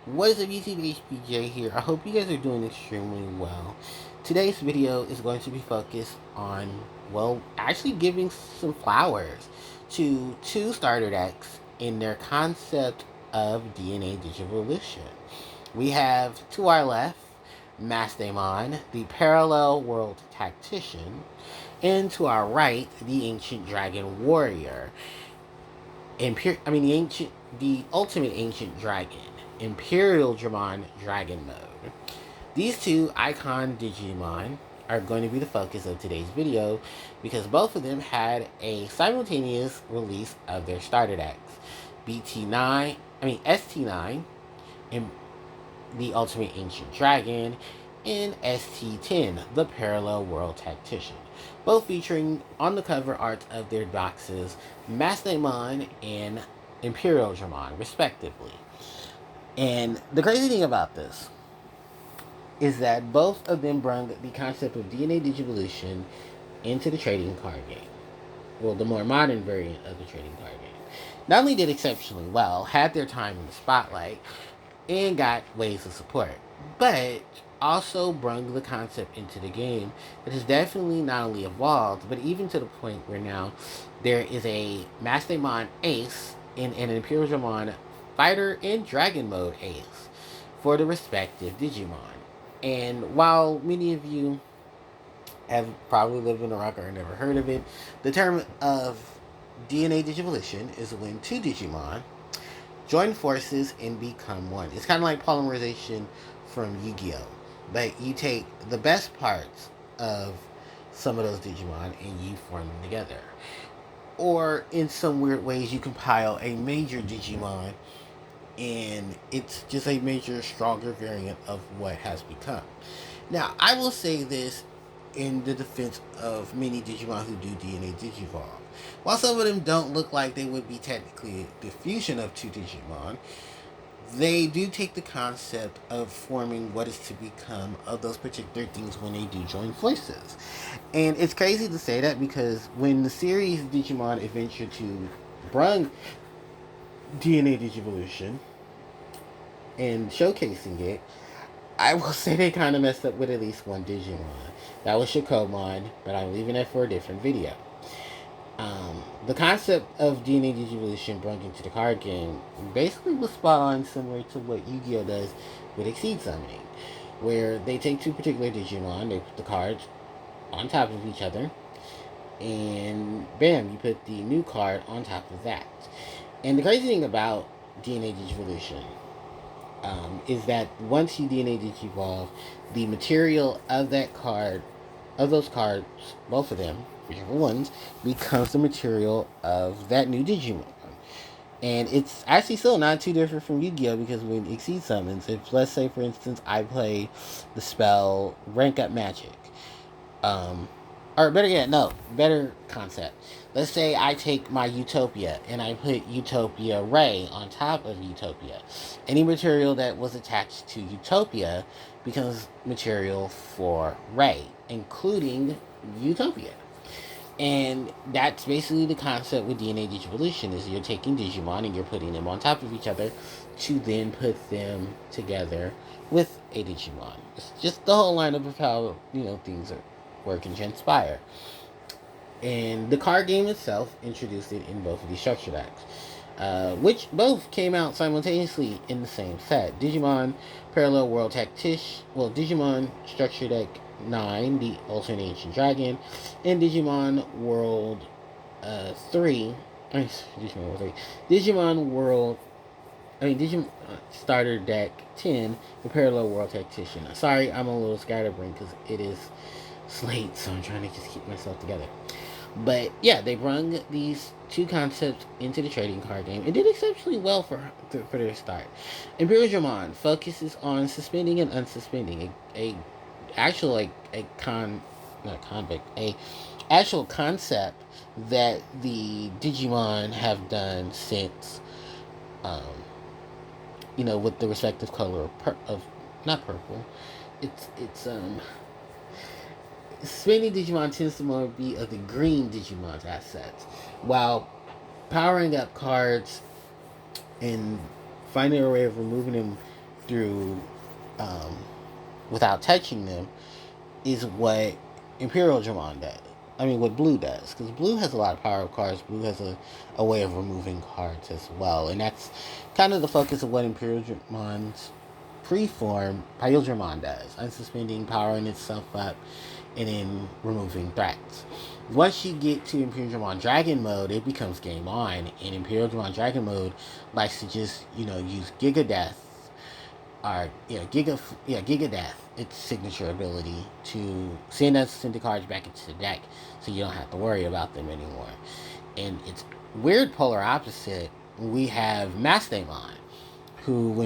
What is up YouTube, HPJ here. I hope you guys are doing extremely well. Today's video is going to be focused on, well, actually giving some flowers to two starter decks in their concept of DNA digivolution. We have to our left, Mastemon, the Parallel World Tactician, and to our right, the Ancient Dragon Warrior. The ultimate ancient dragon, Imperialdramon Dragon Mode. These two icon Digimon are going to be the focus of today's video because both of them had a simultaneous release of their starter decks. ST9, and the Ultimate Ancient Dragon, and ST10, the Parallel World Tactician, both featuring on the cover art of their boxes Mastemon and Imperialdramon, respectively. And the crazy thing about this is that both of them brought the concept of DNA digivolution into the trading card game. Well, the more modern variant of the trading card game. Not only did exceptionally well, had their time in the spotlight, and got waves of support, but also brought the concept into the game that has definitely not only evolved, but even to the point where now there is a Mastemon Ace and an Imperialdramon Fighter and Dragon Mode Ace for the respective Digimon. And while many of you have probably lived in a rock or never heard of it, the term of DNA Digivolution is when two Digimon join forces and become one. It's kind of like polymerization from Yu-Gi-Oh! But you take the best parts of some of those Digimon and you form them together. Or in some weird ways, you compile a major Digimon and it's just a major, stronger variant of what has become. Now, I will say this in the defense of many Digimon who do DNA Digivolve. While some of them don't look like they would be technically the fusion of two Digimon, they do take the concept of forming what is to become of those particular things when they do join forces. And it's crazy to say that because when the series Digimon Adventure 2 brung DNA Digivolution and showcasing it, I will say they kind of messed up with at least one Digimon. That was Shakomon, but I'm leaving that for a different video. The concept of DNA Digivolution brought into the card game basically was spot on, similar to what Yu-Gi-Oh! Does with Exceed Summoning, where they take two particular Digimon, they put the cards on top of each other, and bam, you put the new card on top of that. And the crazy thing about DNA Digivolution is that once you DNA Digivolve, the material of that card, of those cards, both of them, whichever ones, becomes the material of that new Digimon. And it's actually still not too different from Yu-Gi-Oh! Because when Exceed summons, if let's say for instance I play the spell Rank Up Magic, um, or better yet, no, better concept. Let's say I take my Utopia and I put Utopia Ray on top of Utopia. Any material that was attached to Utopia becomes material for Ray, including Utopia. And that's basically the concept with DNA Digivolution is you're taking Digimon and you're putting them on top of each other to then put them together with a Digimon. It's just the whole lineup of how, things are work and transpire. And the card game itself introduced it in both of these structure decks, which both came out simultaneously in the same set. Digimon Parallel World Tactician, Digimon Structure Deck 9, the Ultimate Ancient Dragon, and Digimon World 3, Digimon World 3, Digimon World, Digimon Starter Deck 10, the Parallel World Tactician. Sorry, I'm a little scatterbrained because it is late, so I'm trying to just keep myself together. But yeah, they brung these two concepts into the trading card game and did exceptionally well for their start. Imperialdramon focuses on suspending and unsuspending a actual like a con not a convict a actual concept that the Digimon have done since um with the respective color of not purple. It's spinning Digimon tends to more be of the green Digimon's assets, while powering up cards and finding a way of removing them through without touching them is what Imperialdramon does. I mean, what Blue does. Because Blue has a lot of power cards. Blue has a way of removing cards as well. And that's kind of the focus of what Imperialdramon's preform Pyldramon does. Unsuspending, powering itself up, and then removing threats. Once you get to Imperialdramon Dragon mode, it becomes game on. And Imperialdramon Dragon mode likes to just, use Giga Death or Giga Death, its signature ability to send unsuspended cards back into the deck, so you don't have to worry about them anymore. And it's weird polar opposite. We have Mastemon, who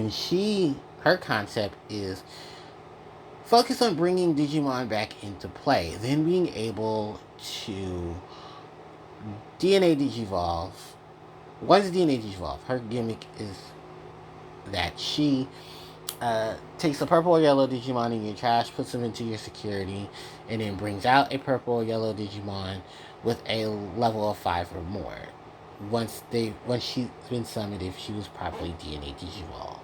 her concept is focus on bringing Digimon back into play, then being able to DNA Digivolve. Once DNA Digivolve, her gimmick is that she takes a purple or yellow Digimon in your trash, puts them into your security, and then brings out a purple or yellow Digimon with a level of 5 or more. Once she's been summoned, if she was properly DNA Digivolve.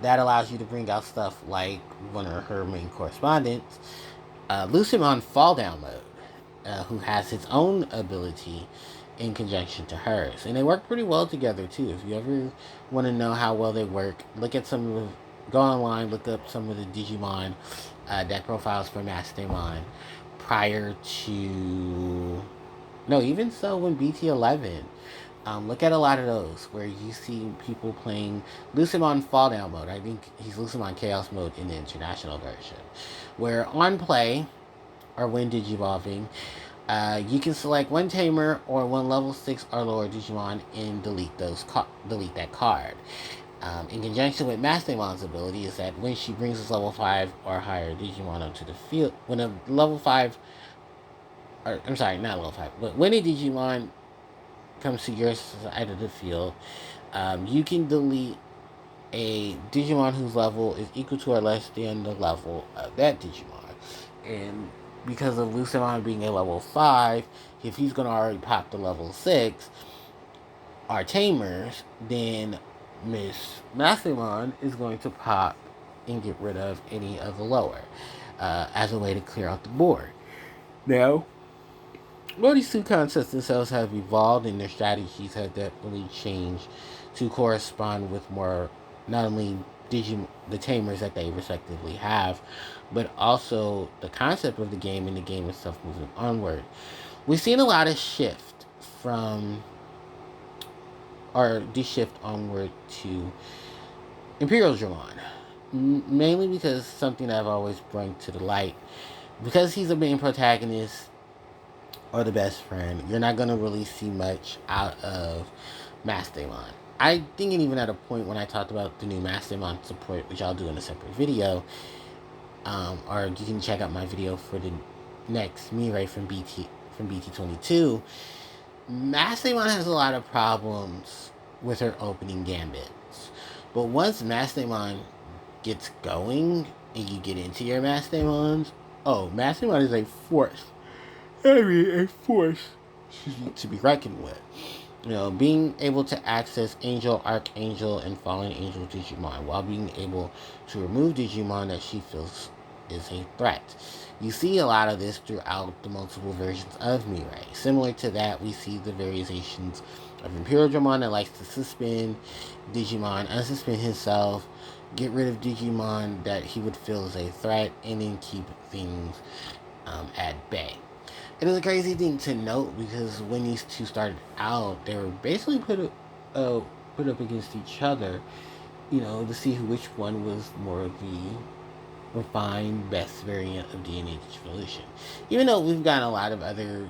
That allows you to bring out stuff like one of her main correspondents, Lucemon Fall Down Mode, who has its own ability in conjunction to hers. And they work pretty well together, too. If you ever want to know how well they work, go online, look up some of the Digimon deck profiles for Mastemon prior to... No, even so, when BT11... look at a lot of those where you see people playing Lucemon Fall Down Mode. I think he's Lucemon Chaos Mode in the international version. Where on play, or when Digivolving, you can select one Tamer or one level 6 or lower Digimon and delete that card. In conjunction with Mastemon's ability is that when she brings this level 5 or higher Digimon onto the field, when a level 5, or I'm sorry, not level 5, but when a Digimon comes to your side of the field, you can delete a Digimon whose level is equal to or less than the level of that Digimon. And because of Lucemon being a level 5, if he's going to already pop the level 6, our Tamers, then Miss Mastemon is going to pop and get rid of any of the lower, as a way to clear out the board. Now, well, these two concepts themselves have evolved, and their strategies have definitely changed to correspond with more, not only the Tamers that they respectively have, but also the concept of the game and the game itself moving onward. We've seen a lot of shift onward to Imperialdramon, mainly because something I've always brought to the light. Because he's a main protagonist or the best friend, you're not going to really see much out of Mastemon. I think even at a point when I talked about the new Mastemon support, which I'll do in a separate video, or you can check out my video for the next Mirai from BT22, Mastemon has a lot of problems with her opening gambits. But once Mastemon gets going and you get into your Mastemons, Mastemon is a force. A force to be reckoned with. Being able to access Angel, Archangel, and Fallen Angel Digimon while being able to remove Digimon that she feels is a threat. You see a lot of this throughout the multiple versions of Mirai. Similar to that, we see the variations of Imperialdramon that likes to suspend Digimon, unsuspend himself, get rid of Digimon that he would feel is a threat, and then keep things at bay. It is a crazy thing to note because when these two started out, they were basically put up against each other, to see which one was more of the refined, best variant of DNA Digivolution. Even though we've gotten a lot of other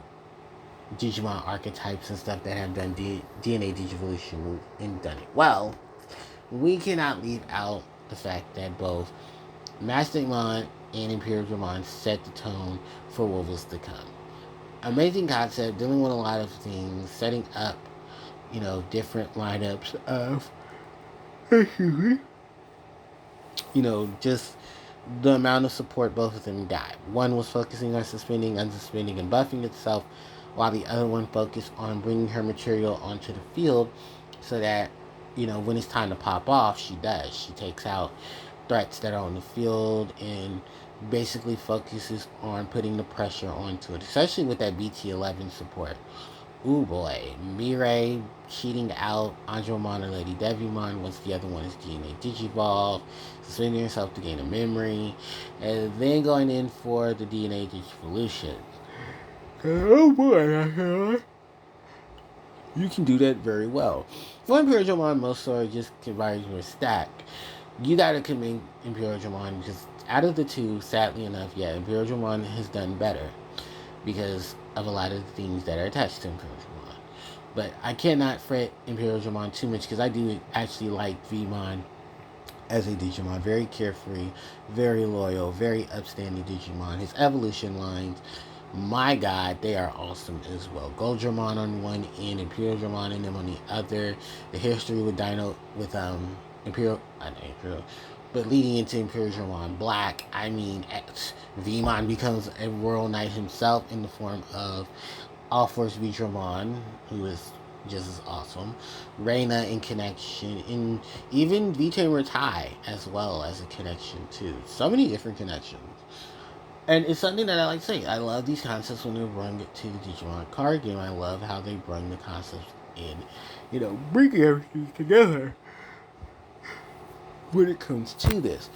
Digimon archetypes and stuff that have done DNA Digivolution and done it well, we cannot leave out the fact that both Mastemon and Imperialdramon set the tone for what was to come. Amazing concept, dealing with a lot of things, setting up, different lineups of, just the amount of support both of them got. One was focusing on suspending, unsuspending, and buffing itself, while the other one focused on bringing her material onto the field so that when it's time to pop off, she does. She takes out threats that are on the field and basically focuses on putting the pressure onto it, especially with that BT11 support. Ooh boy, Mirai cheating out Andromon and Lady Devimon once the other one is DNA Digivolve, suspending herself to gain a memory, and then going in for the DNA Digivolution. Oh boy, you can do that very well. For Imperialdramon, most sort just combines your stack. You gotta commit Imperialdramon because out of the two, sadly enough, Imperialdramon has done better because of a lot of the things that are attached to Imperialdramon. But I cannot fret Imperialdramon too much because I do actually like Vmon as a Digimon. Very carefree, very loyal, very upstanding Digimon. His evolution lines, my god, they are awesome as well. Goldramon on one end, Imperialdramon and them on the other. The history with Imperial, but leading into Imperialdramon Black, Vmon becomes a World Knight himself in the form of All Force Dramon, who is just as awesome. Reina in connection, and even V-Tamer Tai as well as a connection too. So many different connections. And it's something that I like to say. I love these concepts when they bring it to the Digimon card game. I love how they bring the concepts in, bringing everything together when it comes to this.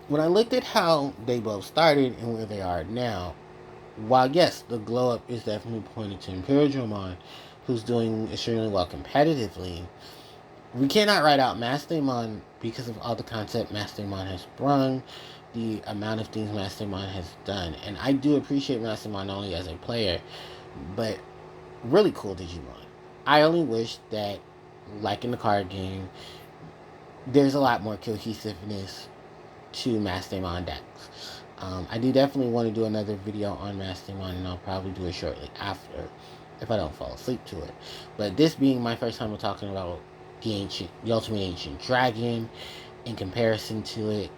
When I looked at how they both started and where they are now, while yes, the glow up is definitely pointed to Imperialdramon, who's doing extremely well competitively, we cannot write out Mastemon because of all the concept Mastemon has brung, the amount of things Mastemon has done. And I do appreciate Mastemon not only as a player, but really cool Digimon. I only wish that, like in the card game, there's a lot more cohesiveness to Mastemon decks. I do definitely want to do another video on Mastemon, and I'll probably do it shortly after, if I don't fall asleep to it. But this being my first time talking about the Ultimate Ancient Dragon, in comparison to it,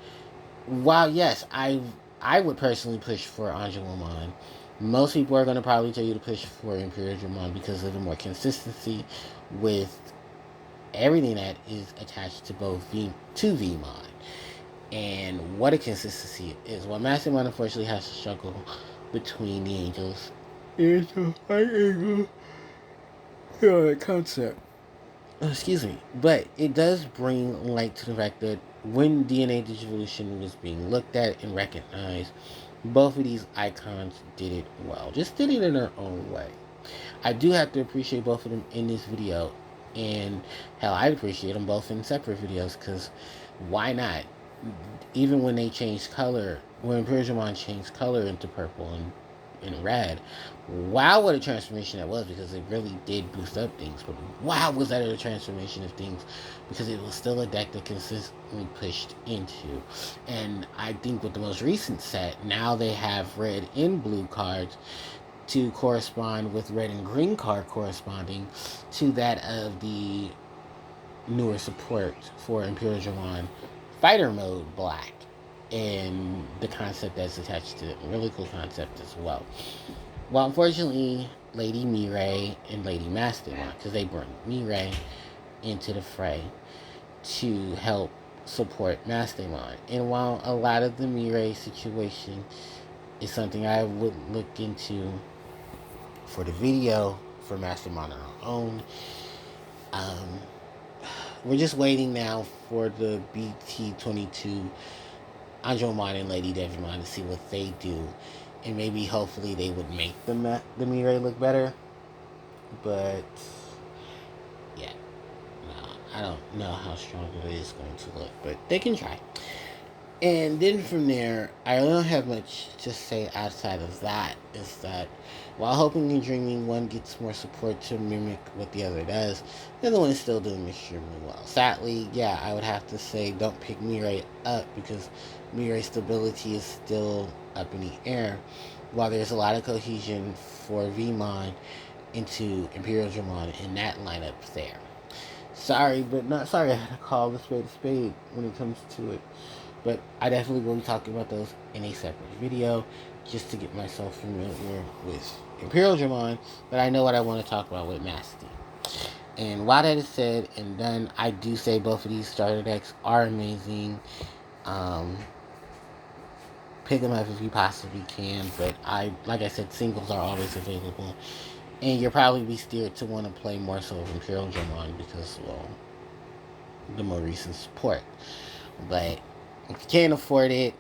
while yes, I would personally push for Angelomon, most people are going to probably tell you to push for Imperialdramon because of the more consistency with everything that is attached to Vmon. And what a consistency it is. Well, Mastemon unfortunately has to struggle between the angels. It's a high angle. That concept. Excuse me. But it does bring light to the fact that when DNA Digivolution was being looked at and recognized, both of these icons did it well. Just did it in their own way. I do have to appreciate both of them in this video. And hell, I'd appreciate them both in separate videos because why not? Even when they changed color, when Imperialdramon changed color into purple and red, wow, what a transformation that was, because it really did boost up things. But wow, was that a transformation of things, because it was still a deck that consistently pushed into. And I think with the most recent set, now they have red and blue cards to correspond with red and green card corresponding to that of the newer support for Imperialdramon Fighter Mode Black, and the concept that's attached to it. Really cool concept as well. Well, unfortunately, Lady Mirai and Lady Mastemon, because they bring Mirai into the fray to help support Mastemon. And while a lot of the Mirai situation is something I would look into for the video for Mastemon on our own, we're just waiting now for the BT22 Andromon and Lady Devimon to see what they do. And maybe, hopefully, they would make the Mirai look better. But, yeah. No, I don't know how strong it is going to look. But they can try. And then from there, I don't have much to say outside of that. Is that while Hoping and Dreaming, one gets more support to mimic what the other does, the other one is still doing extremely well. Sadly, yeah, I would have to say don't pick Mirai up because Mirai's stability is still up in the air. While there's a lot of cohesion for Vmon into Imperialdramon in that lineup there. Sorry, but not sorry. I had to call the spade a spade when it comes to it. But I definitely will be talking about those in a separate video, just to get myself familiar with Imperialdramon. But I know what I want to talk about with Masty. And while that is said and done, I do say both of these starter decks are amazing. Pick them up if you possibly can, but like I said, singles are always available. And you'll probably be steered to want to play more so of Imperialdramon because, well, the more recent support. But if you can't afford it,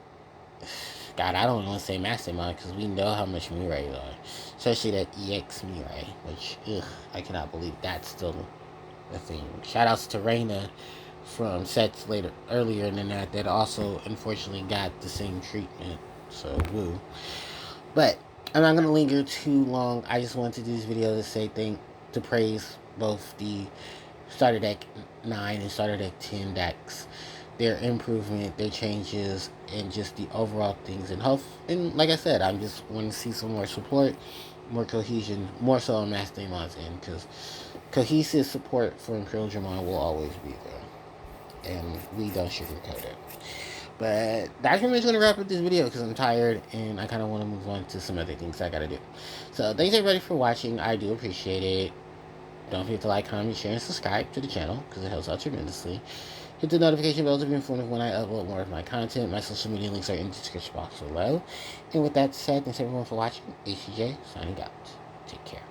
God, I don't want to say Mastemon because we know how much Mirai are. Especially that EX Mirai, which, I cannot believe that's still a thing. Shoutouts to Reina from sets earlier than that also unfortunately got the same treatment. So, woo. But I'm not going to linger too long. I just wanted to do this video to praise both the Starter Deck 9 and Starter Deck 10 decks, their improvement, their changes, and just the overall things. And like I said, I just want to see some more support, more cohesion, more so on Mastemon's end, because cohesive support for Imperialdramon will always be there, and we don't sugarcoat it. But that's pretty much going to wrap up this video because I'm tired and I kind of want to move on to some other things I got to do. So thanks everybody for watching. I do appreciate it. Don't forget to like, comment, share, and subscribe to the channel because it helps out tremendously. Hit the notification bell to be informed of when I upload more of my content. My social media links are in the description box below. And with that said, thanks everyone for watching. HJ signing out. Take care.